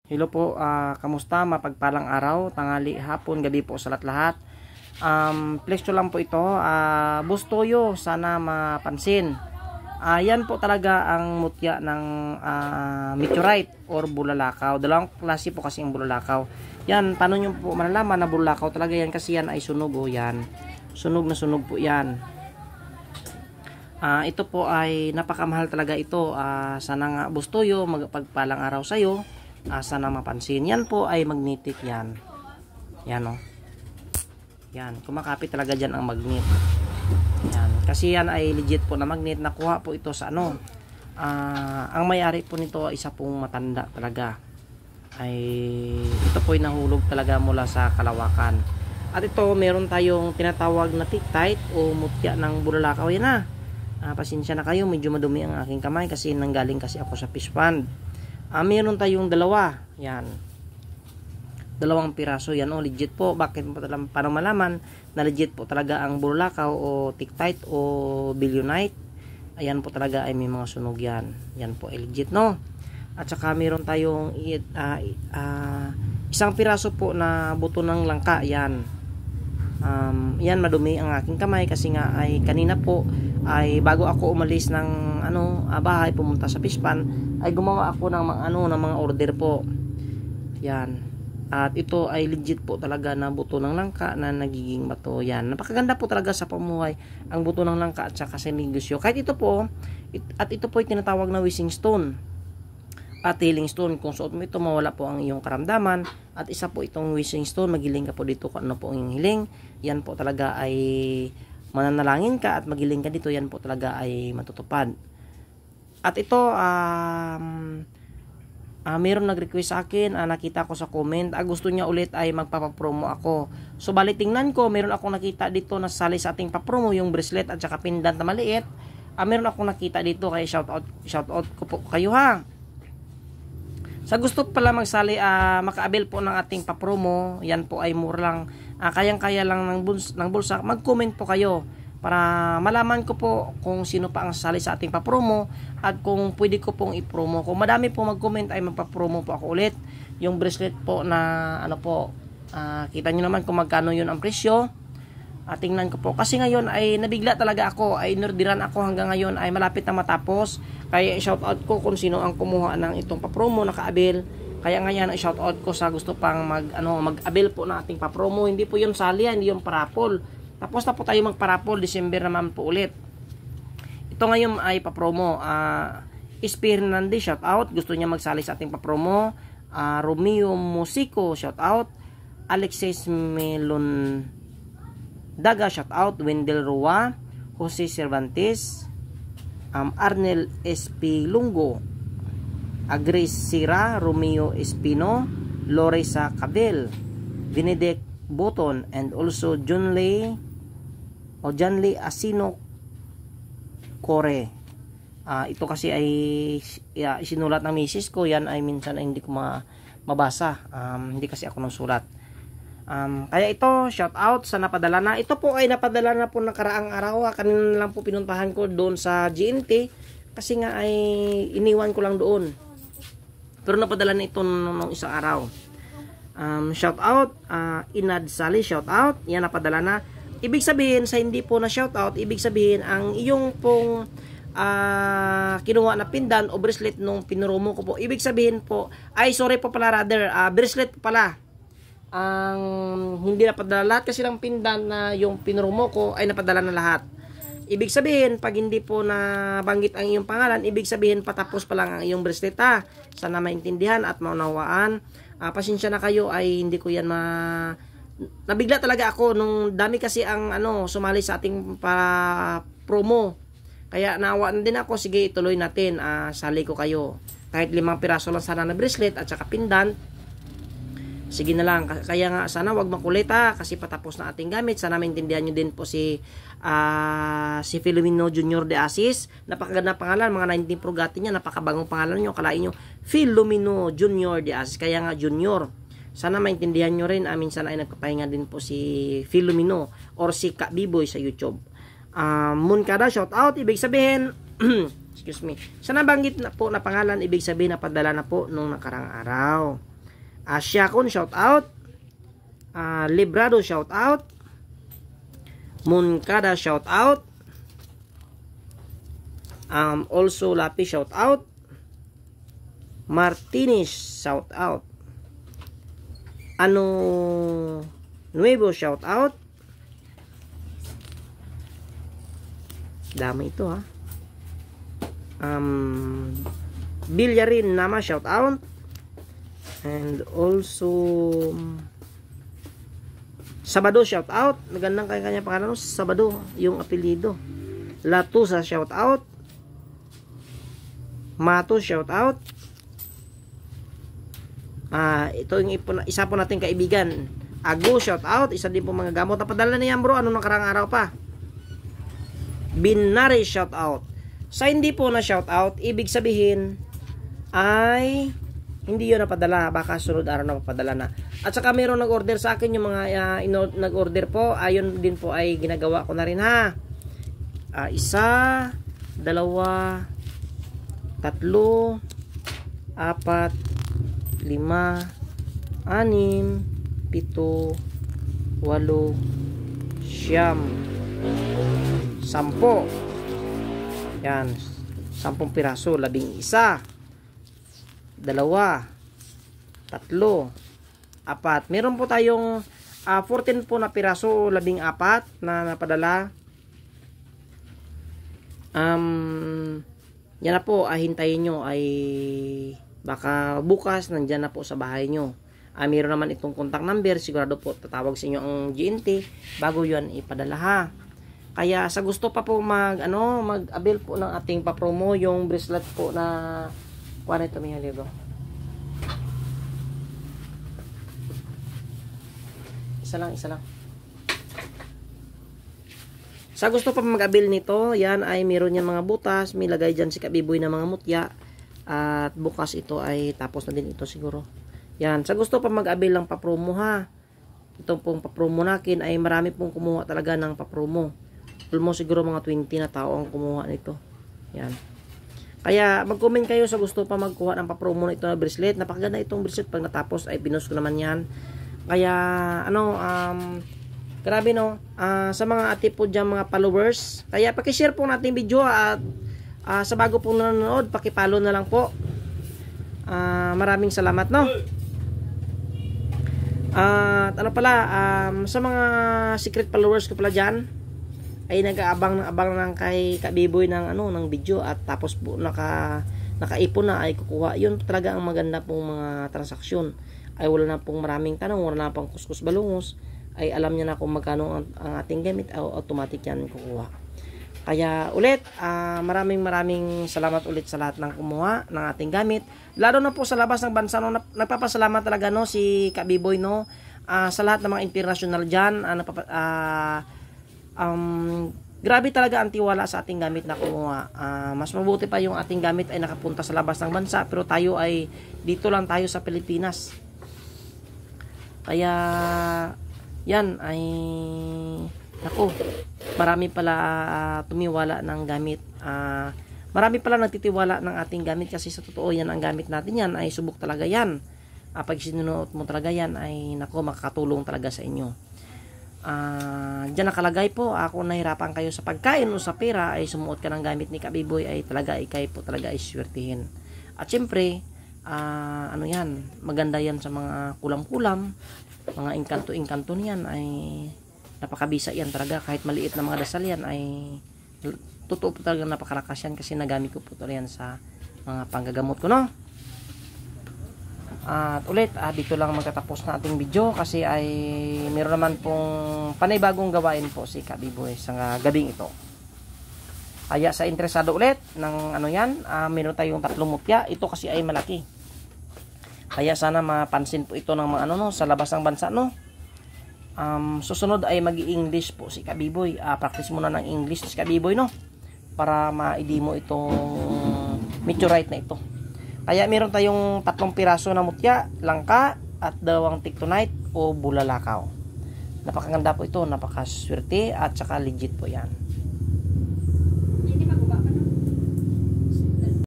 Hello po, kamusta? Mapagpalang araw, tanghali, hapon, gabi po sa lahat-lahat. Plexo lang po ito, Bustoyo, sana mapansin. Yan po talaga ang mutya ng meteorite or bulalakaw. Dalawang klase po kasi ang bulalakaw. Yan, paano nyo po malalaman na bulalakaw talaga yan? Kasi yan ay sunog o yan. Sunog na sunog po yan. Ito po ay napakamahal talaga ito. Sana nga Bustoyo, magpagpalang araw sa'yo. Sana mapansin. Yan po ay magnetic yan. Yan o. Yan. Kumakapit talaga dyan ang magnet. Yan. Kasi yan ay legit po na magnet. Nakuha po ito sa ano. Ang may-ari po nito ay isa pong matanda talaga. Ito po ay nahulog talaga mula sa kalawakan. At ito meron tayong tinatawag na tiktite o mutya ng bulalakaw. Yan na. Pasensya na kayo. Medyo madumi ang aking kamay kasi nanggaling kasi ako sa fish pond. Meron tayong dalawa. Yan. Dalawang piraso. Yan o, legit po. Bakit po paano malaman na legit po talaga ang bulalakaw o tiktite o billionite? Ayan po talaga ay may mga sunog yan. Yan po ay legit, no? At saka meron tayong isang piraso po na buto ng langka. Yan. Yan, madumi ang aking kamay kasi nga ay kanina po ay bago ako umalis ng bahay pumunta sa fish pond ay gumawa ako ng mga order po. Yan. At ito ay legit po talaga na buto ng langka na nagiging bato. Yan. Napakaganda po talaga sa pamuhay ang buto ng langka at saka sa negosyo. Kahit ito po ito po ay tinatawag na wishing stone at healing stone. Kung suot mo ito, mawala po ang iyong karamdaman. At isa po itong wishing stone, magiling ka po dito kung ano po ang iyong hiling. Yan po talaga ay mananalangin ka at magiling ka dito, yan po talaga ay matutupad. At ito mayroong nag-request sa akin, nakita ko sa comment, gusto niya ulit ay magpapapromo ako. So bali tingnan ko, meron akong nakita dito na sali sa ating papromo, yung bracelet at saka pendant na maliit. Meron akong nakita dito, kaya shout out ko po kayo ha. Sa gusto pala magsali, maka-avail po ng ating papromo, yan po ay mura lang, kayang-kaya lang ng bulsa, mag-comment po kayo para malaman ko po kung sino pa ang sali sa ating papromo at kung pwede ko pong ipromo. Kung madami po mag-comment ay magpapromo po ako ulit. Yung bracelet po na kita nyo naman kung magkano yun ang presyo. Tingnan ko po. Kasi ngayon ay nabigla talaga ako. Inordiran ako hanggang ngayon ay malapit na matapos. Kaya shoutout ko kung sino ang kumuha ng itong papromo naka-avail. Kaya ngayon ay shoutout ko sa gusto pang mag-avail po ng ating papromo. Hindi po yun sali, hindi yung parapol. Tapos na po tayo magparapol, December naman po ulit. Ito ngayon ay papromo. Spear Hernandez, shout out. Gusto niya magsali sa ating papromo. Romeo Musico, shout out. Alexis Melon Daga, shout out. Wendell Roa, Jose Cervantes, Arnel SP Lungo, Agres Sira, Romeo Espino, Loresa Cabel, Benedict Boton, and also Janley Asino Kore. Ito kasi ay isinulat ng misis ko. Yan ay minsan ay hindi ko mabasa. Hindi kasi ako nang sulat. Kaya ito, shout out sa napadala na. Ito po ay napadala na po ng karaang araw. Kanina lang po pinuntahan ko doon sa GNT. Kasi nga ay iniwan ko lang doon. Pero napadala na ito nung isang araw. Shout out, Inad Sally, shout out. Yan, napadala na. Ibig sabihin, sa hindi po na shout out, ibig sabihin, ang iyong pong kinuha na pindan o bracelet nung pinuromo ko po, ibig sabihin po, sorry po pala rather, bracelet po pala. Ang hindi napadala lahat kasi ng pindan na yung pinuromo ko ay napadala na lahat. Ibig sabihin, pag hindi po na banggit ang iyong pangalan, ibig sabihin patapos pa lang ang iyong bracelet ha. Sana maintindihan at maunawaan. Pasensya na kayo ay hindi ko yan nabigla talaga ako nung dami kasi ang sumali sa ating promo. Kaya naawaan din ako, sige ituloy natin, sali ko kayo. Kahit 5 piraso lang sana na bracelet at saka pendant. Sige na lang. Kaya nga sana wag makulit kasi patapos na ating gamit. Sana maintindihan nyo din po si Filomeno Junior de Asis. Napakaganda pangalan, mga 19 Prugati niya, napakabagong pangalan nyo. Kalain nyo Filomeno Junior de Asis. Kaya nga Junior. Sana maintindihan nyo rin. Minsan ay nagpapahinga din po si Filomeno or si Ka Biboy sa YouTube. Munkada, shout out. Ibig sabihin excuse me, sa nabanggit na po na pangalan, ibig sabihin na padala na po nung nakarang araw. Siakon, shout out. Librado, shout out. Moncada, shout out. Also Lapi, shout out. Martinez, shout out. Nuevo, shout out. Dami ito ha. Bilyarin Nama, shout out. And also Sabado, shout out. Magandang kanya pangalan, Sabado yung apelyido. Latusa, shout out. Mato, shout out. Ito yung isa po nating kaibigan, Ago, shout out. Isa din po mga gamot. Napadala niyan bro, ano nakarang araw pa. Binari, shout out. Sa hindi po na shout out, ibig sabihin ay hindi yun napadala, baka sunod araw na papadala na. At saka mayroong nag-order sa akin, yung mga nag-order po, ayun din po ay ginagawa ko na rin ha. 1, 2, 3, 4, 5, 6, 7, 8, 10. Yan, 10 piraso, 11, 2, 3, 4. Meron po tayong 14 po na piraso, 14 na napadala. Yan na po, hintayin nyo, ay baka bukas nandyan na po sa bahay nyo. Meron naman itong contact number, sigurado po tatawag sa inyo ang GNT bago yan ipadala ha. Kaya sa gusto pa po mag-avail po ng ating pa-promo, yung bracelet po na kuha ito may halido. Isa lang. Sa gusto pa mag-avail nito, yan ay meron yan mga butas, may lagay dyan si Kabiboy na mga mutya. At bukas ito ay tapos na din ito siguro. Yan, sa gusto pa mag-avail ng pa-promo ha. Itong pong pa-promo natin ay marami pong kumuha talaga ng pa-promo. Almost siguro mga 20 na tao ang kumuha nito. Yan. Kaya mag-comment kayo sa gusto pa magkuha ng pa-promo na ito na bracelet. Napakaganda itong bracelet, pag natapos ay pinost ko naman yan. Kaya grabe no, sa mga ate po dyan, mga followers, kaya pakishare po natin video at sa bago pong nanonood, pakipalo na lang po. Maraming salamat no. At sa mga secret followers ko pala dyan, ay nag-aabang ng kay Kabiboy ng video, at tapos po nakaipon na ay kukuha. Yun talaga ang maganda pong mga transaksyon. Ay wala na pong maraming tanong, wala na pong kuskus balungos, ay alam niya na kung magkano ang ating gamit, automatic yan kukuha. Kaya ulit, maraming salamat ulit sa lahat ng kumuha ng ating gamit, lalo na po sa labas ng bansa no. Nagpapasalamat talaga no si Kabiboy no, sa lahat ng mga international dyan. Grabe talaga ang tiwala sa ating gamit na kumuha. Mas mabuti pa yung ating gamit ay nakapunta sa labas ng bansa, pero tayo ay dito lang tayo sa Pilipinas. Kaya yan ay marami pala tumiwala ng gamit. Marami pala nagtitiwala ng ating gamit, kasi sa totoo yan ang gamit natin, yan ay subok talaga yan. Pag sinunuot mo talaga yan ay makakatulong talaga sa inyo. Diyan nakalagay po, ako nahirapan kayo sa pagkain o sa pera, ay sumuot ka ng gamit ni Kabiboy, ay talaga ikay po talaga ay swertihin. At syempre yan, maganda yan sa mga kulam-kulam, mga engkanto niyan, ay napakabisa yan talaga. Kahit maliit na mga dasal yan ay totoo po talaga napakalakas yan, kasi nagamit ko po ito yan sa mga panggagamot ko no. At ulit, dito lang magtatapos na ating video, kasi ay meron naman pong panibagong gawain po si Kabiboy sa gabing ito. Kaya sa interesado ulit ng meron tayong 3 mutya. Ito kasi ay malaki, kaya sana mapansin po ito ng mga sa labas ng bansa no. Susunod ay mag-i-English po si Kabiboy. Practice muna ng English si Kabiboy no, para ma-demo itong meteorite na ito. Kaya meron tayong 3 piraso na mutya, langka, at 2 tiktonite o bulalakaw. Napakaganda po ito, napakaswerte, at saka legit po yan.